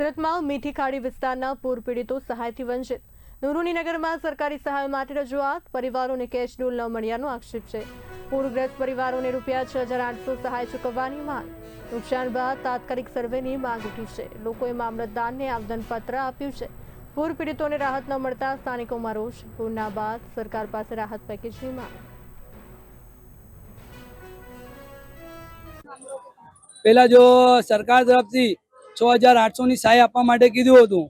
સુરતમાં મીઠી ખાડી વિસ્તારના પૂર પીડિતો સહાયથી વંચિત। નુરુનીનગરમાં સરકારી સહાય માટે રજૂઆત, પરિવારોને કેશ ડોલ ન મળ્યાનો આક્ષેપ છે। પૂરગ્રસ્ત પરિવારોને રૂપિયા 6,800 સહાય ચૂકવવાની માંગ। નુકસાન બાદ તાત્કાલિક સર્વેની માંગ ઉઠી છે। લોકોએ મામલતદારને આવેદનપત્ર આપ્યું છે। પૂર પીડિતોને રાહત ન મળતા સ્થાનિકોમાં રોષ। પૂરના બાદ સરકાર પાસે રાહત પેકેજની માંગ। पहला जो सरकार तरफ थी 6,800 ની સહાય આપવા માટે કીધું હતું,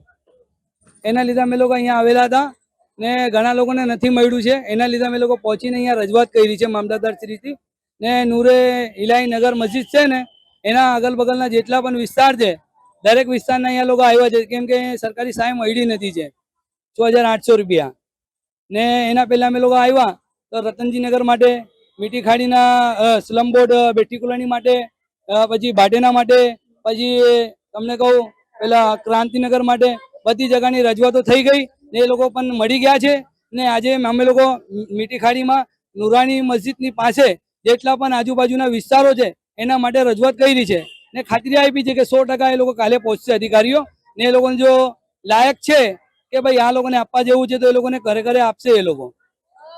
એના લીધે અમે લોકો અહીંયા આવેલા હતા ને ઘણા લોકોને નથી મળ્યું છે। એના લીધે અમે લોકો પહોંચીને અહીંયા રજૂઆત કરી છે મામલતદાર શ્રીથી ને નૂરે ઇલાહી નગર મસ્જિદ છે ને એના અગલ બગલના જેટલા પણ વિસ્તાર છે દરેક વિસ્તારના અહીંયા લોકો આવ્યા છે, કેમ કે સરકારી સહાય મળી નથી છે 6,800 રૂપિયા ને એના પહેલા અમે લોકો આવ્યા તો રતનજી નગર માટે, મીઠી ખાડીના સ્લમ બોર્ડ બેઠી કોલોની માટે, પછી ભાટેના માટે, પછી તમને કહું પેલા ક્રાંતિનગર માટે બધી જગ્યાની રજૂઆતો થઈ ગઈ ને એ લોકો પણ મળી ગયા છે ને આજે અમે લોકો મીઠી ખાડીમાં નુરાની મસ્જિદની પાસે જેટલા પણ આજુબાજુના વિસ્તારો છે એના માટે રજૂઆત કરી છે ને ખાતરી આપી છે કે 100% એ લોકો કાલે પહોંચશે અધિકારીઓ ને એ લોકોને જો લાયક છે કે ભાઈ આ લોકોને આપવા જેવું છે તો એ લોકોને ઘરે ઘરે આપશે એ લોકો।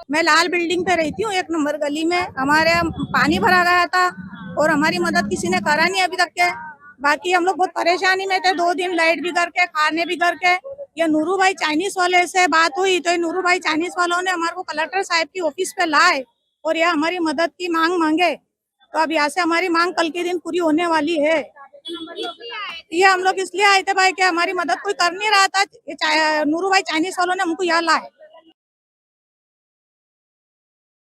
मैं लाल बिल्डिंग पे रहती हूँ, 1 नंबर गली में। हमारे पानी भरा गया था और हमारी मदद किसी ने करा नहीं अभी तक के। बाकी हम लोग बहुत परेशानी में थे, 2 दिन लाइट भी करके, खाने भी करके। ये नूरू भाई चाइनीज वाले से बात हुई तो ये नूरू भाई चाइनीज वालों ने हमारे को कलेक्टर साहब की ऑफिस पे लाए और ये हमारी मदद की मांग मांगे। तो अब यहाँ से हमारी मांग कल के दिन पूरी होने वाली है। ये हम लोग इसलिए आए थे भाई कि हमारी मदद कोई कर नहीं रहा था, नूरू भाई चाइनीज वालों ने हमको यहाँ लाए।